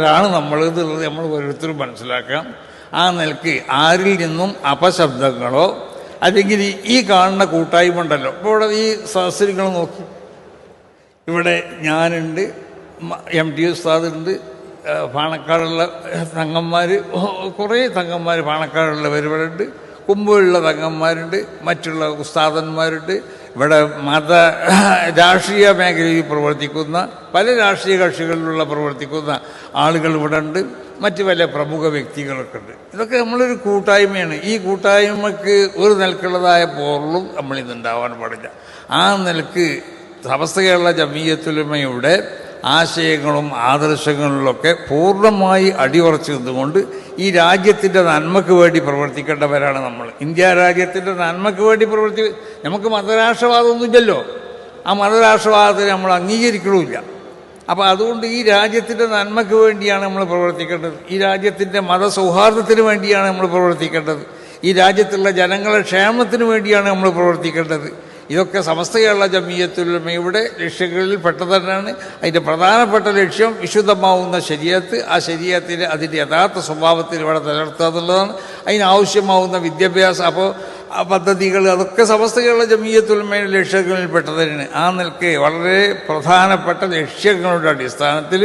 ാണ് നമ്മൾ എന്നുള്ളത് നമ്മൾ ഓരോരുത്തരും മനസ്സിലാക്കാം. ആ നിലയ്ക്ക് ആരിൽ നിന്നും അപശബ്ദങ്ങളോ അല്ലെങ്കിൽ ഈ കാണുന്ന കൂട്ടായ്മ ഉണ്ടല്ലോ. ഇപ്പോൾ ഇവിടെ ഈ സദസ്സുകൾ നോക്കി, ഇവിടെ ഞാനുണ്ട്, MT ഉസ്താദുണ്ട്, പാണക്കാടുള്ള തങ്ങന്മാർ, കുറേ തങ്ങന്മാർ പാണക്കാടുള്ളവർ ഇവിടെ ഉണ്ട്, കുമ്പുള്ള തങ്ങന്മാരുണ്ട്, മറ്റുള്ള ഉസ്താദന്മാരുണ്ട്. ഇവിടെ രാഷ്ട്രീയ മേഖലയിൽ പ്രവർത്തിക്കുന്ന പല രാഷ്ട്രീയ കക്ഷികളിലുള്ള പ്രവർത്തിക്കുന്ന ആളുകൾ ഇവിടെ ഉണ്ട്, മറ്റ് പല പ്രമുഖ വ്യക്തികളൊക്കെ ഉണ്ട്. ഇതൊക്കെ നമ്മളൊരു കൂട്ടായ്മയാണ്. ഈ കൂട്ടായ്മക്ക് ഒരു നിലക്കുള്ളതായ പോറലും നമ്മളിന്നുണ്ടാവാൻ പാടില്ല. ആ നിലക്ക് സമസ്ത കേരള ജമീയത്തുൽ ഉലമയുടെ ആശയങ്ങളും ആദർശങ്ങളിലൊക്കെ പൂർണ്ണമായി അടിയുറച്ചു നിന്നുകൊണ്ട് ഈ രാജ്യത്തിൻ്റെ നന്മയ്ക്ക് വേണ്ടി പ്രവർത്തിക്കേണ്ടവരാണ് നമ്മൾ. ഇന്ത്യ രാജ്യത്തിൻ്റെ നന്മയ്ക്ക് വേണ്ടി നമുക്ക് മതരാഷ്ട്രവാദമൊന്നുമില്ലല്ലോ. ആ മതരാഷ്ട്രവാദത്തെ നമ്മൾ അംഗീകരിക്കണമില്ല. അപ്പോൾ അതുകൊണ്ട് ഈ രാജ്യത്തിൻ്റെ നന്മയ്ക്ക് വേണ്ടിയാണ് നമ്മൾ പ്രവർത്തിക്കേണ്ടത്. ഈ രാജ്യത്തിൻ്റെ മതസൗഹാർദ്ദത്തിന് വേണ്ടിയാണ് നമ്മൾ പ്രവർത്തിക്കേണ്ടത്. ഈ രാജ്യത്തുള്ള ജനങ്ങളുടെ ക്ഷേമത്തിന് വേണ്ടിയാണ് നമ്മൾ പ്രവർത്തിക്കേണ്ടത്. ഇതൊക്കെ സമസ്ത കേരള ജമീയത്തുൽ ഉലമയുടെ ലക്ഷ്യങ്ങളിൽ പെട്ടത് തന്നെയാണ്. അതിൻ്റെ പ്രധാനപ്പെട്ട ലക്ഷ്യം വിശുദ്ധമാവുന്ന ശരീഅത്ത്, ആ ശരീഅത്തിൻ്റെ അതിൻ്റെ യഥാർത്ഥ സ്വഭാവത്തിൽ ഇവിടെ നിലനിർത്തുക എന്നുള്ളതാണ്. അതിനാവശ്യമാവുന്ന വിദ്യാഭ്യാസ പദ്ധതികൾ, അതൊക്കെ സമസ്ത കേരള ജമീയത്തുൽ ഉലമയുടെ ലക്ഷ്യങ്ങളിൽ പെട്ടത് തന്നെയാണ്. ആ നിലയ്ക്ക് വളരെ പ്രധാനപ്പെട്ട ലക്ഷ്യങ്ങളുടെ അടിസ്ഥാനത്തിൽ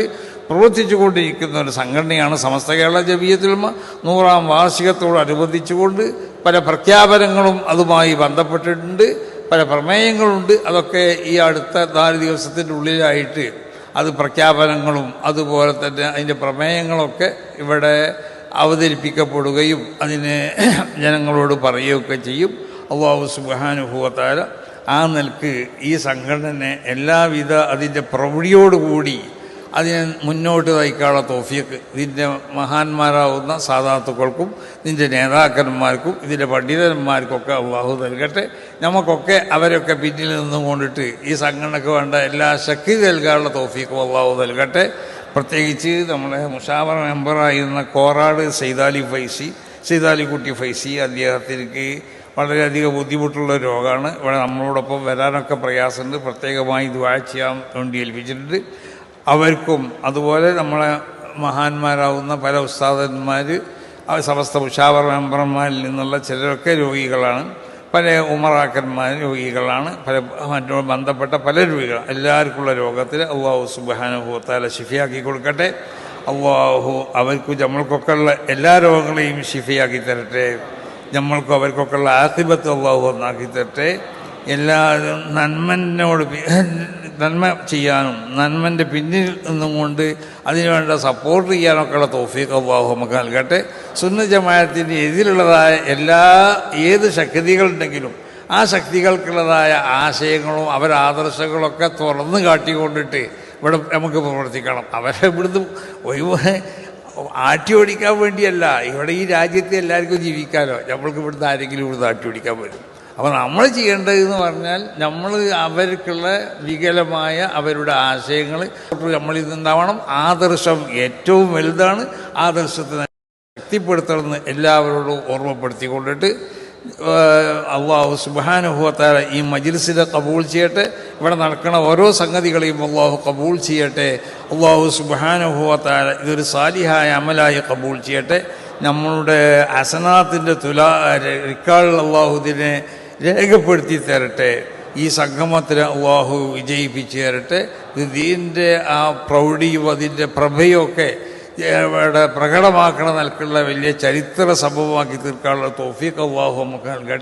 പ്രവർത്തിച്ചു കൊണ്ടിരിക്കുന്ന ഒരു സംഘടനയാണ് സമസ്ത കേരള ജമീയത്തുൽ ഉലമ. 100ാം വാർഷികത്തോടനുബന്ധിച്ചുകൊണ്ട് പല പ്രഖ്യാപനങ്ങളും അതുമായി ബന്ധപ്പെട്ടിട്ടുണ്ട്, പല പ്രമേയങ്ങളുണ്ട്. അതൊക്കെ ഈ അടുത്ത 4 ദിവസത്തിൻ്റെ ഉള്ളിലായിട്ട് അത് പ്രഖ്യാപനങ്ങളും അതുപോലെ തന്നെ അതിൻ്റെ പ്രമേയങ്ങളൊക്കെ ഇവിടെ അവതരിപ്പിക്കപ്പെടുകയും അതിന് ജനങ്ങളോട് പറയുകയൊക്കെ ചെയ്യും. അല്ലാഹു സുബ്ഹാനഹു വ തആല ആ നിലക്ക് ഈ സംഘടന എല്ലാവിധ അതിൻ്റെ പ്രൗഢിയോടുകൂടി അതിനെ മുന്നോട്ട് നയിക്കാനുള്ള തൗഫീഖ് ഇതിൻ്റെ മഹാന്മാരാവുന്ന സാദാത്തുക്കൾക്കും ഇതിൻ്റെ നേതാക്കന്മാർക്കും ഇതിൻ്റെ പണ്ഡിതന്മാർക്കൊക്കെ അള്ളാഹു നൽകട്ടെ. നമുക്കൊക്കെ അവരൊക്കെ പിന്നിൽ നിന്നും കൊണ്ടിട്ട് ഈ സംഘടനയ്ക്ക് വേണ്ട എല്ലാ ശക്തി നൽകാനുള്ള തൗഫീഖും അള്ളാഹു നൽകട്ടെ. പ്രത്യേകിച്ച് നമ്മളെ മുഷാവറ മെമ്പറായിരുന്ന കോറാട് സൈദാലിക്കുട്ടി ഫൈസി, അദ്ദേഹത്തിലേക്ക് വളരെയധികം ബുദ്ധിമുട്ടുള്ള രോഗമാണ്. ഇവിടെ നമ്മളോടൊപ്പം വരാനൊക്കെ പ്രയാസമുണ്ട്. പ്രത്യേകമായി ദുആ ചെയ്യാൻ വേണ്ടി ഏൽപ്പിച്ചിട്ടുണ്ട്. അവർക്കും അതുപോലെ നമ്മളെ മഹാന്മാരാവുന്ന പല ഉസ്താദന്മാർ, സമസ്ത മുഷാവറ മെമ്പർമാരിൽ നിന്നുള്ള ചിലരൊക്കെ രോഗികളാണ്, പല ഉമറാക്കന്മാർ രോഗികളാണ്, പല മറ്റു ബന്ധപ്പെട്ട പല രോഗികൾ. എല്ലാവർക്കുള്ള രോഗത്തിൽ അല്ലാഹു സുബ്ഹാനഹു വ തആല ശിഫയാക്കി കൊടുക്കട്ടെ. അല്ലാഹു അവർക്കും നമ്മൾക്കൊക്കെ ഉള്ള എല്ലാ രോഗങ്ങളെയും ശിഫയാക്കി തരട്ടെ. നമ്മൾക്കും അവർക്കൊക്കെ ഉള്ള ആഖിബത്ത് അല്ലാഹു ഒന്നാക്കി തരട്ടെ. എല്ലാവരും നന്മ ചെയ്യാനും നന്മൻ്റെ പിന്നിൽ നിന്നും കൊണ്ട് അതിനുവേണ്ട സപ്പോർട്ട് ചെയ്യാനൊക്കെയുള്ള തൗഫീഖ് അല്ലാഹു നമുക്ക് നൽകട്ടെ. സുന്നത്ത് ജമാഅത്തിൻ്റെ എതിരുള്ളതായ ഏത് ശക്തികളുണ്ടെങ്കിലും ആ ശക്തികൾക്കുള്ളതായ ആശയങ്ങളും ആദർശങ്ങളൊക്കെ തുറന്നു കാട്ടിക്കൊണ്ടിട്ട് ഇവിടെ നമുക്ക് പ്രവർത്തിക്കണം. അവരെ ഇവിടുന്ന് ആട്ടി ഓടിക്കാൻ വേണ്ടിയല്ല. ഇവിടെ ഈ രാജ്യത്ത് എല്ലാവർക്കും ജീവിക്കാമല്ലോ. നമ്മൾക്ക് ഇവിടുന്ന് ആരെങ്കിലും ഇവിടുന്ന് ആട്ടി ഓടിക്കാൻ പറ്റും. അപ്പോൾ നമ്മൾ ചെയ്യേണ്ടതെന്ന് പറഞ്ഞാൽ നമ്മൾ അവർക്കുള്ള വികലമായ അവരുടെ ആശയങ്ങൾ നമ്മളിൽ നിന്നുണ്ടാവണം. ആദർശം ഏറ്റവും വലുതാണ്. ആദർശത്തിനെ ശക്തിപ്പെടുത്തണമെന്ന് എല്ലാവരോടും ഓർമ്മപ്പെടുത്തിക്കൊണ്ടിട്ട് അല്ലാഹു സുബ്ഹാനഹു വ തആല ഈ മജ്ലിസിനെ ഖബൂൽ ചെയ്യട്ടെ. ഇവിടെ നടക്കുന്ന ഓരോ സംഗതികളെയും അല്ലാഹു ഖബൂൽ ചെയ്യട്ടെ. അല്ലാഹു സുബ്ഹാനഹു വ തആല ഇതൊരു സാലിഹായ അമലായി ഖബൂൽ ചെയ്യട്ടെ. നമ്മളുടെ ഹസനാത്തിൻ്റെ റിക്കാർഡ് അല്ലാഹു ഇതിനെ രേഖപ്പെടുത്തി തരട്ടെ. ഈ സംഗമത്തിന് അല്ലാഹു വിജയിപ്പിച്ച് തരട്ടെ. ദീനിൻ്റെ ആ പ്രൗഢിയും അതിൻ്റെ പ്രഭയൊക്കെ ഇവിടെ പ്രകടമാക്കണ നിലക്കുള്ള വലിയ ചരിത്ര സംഭവമാക്കി തീർക്കാനുള്ള തൗഫീഖ് അല്ലാഹു നമുക്ക് നൽകട്ടെ.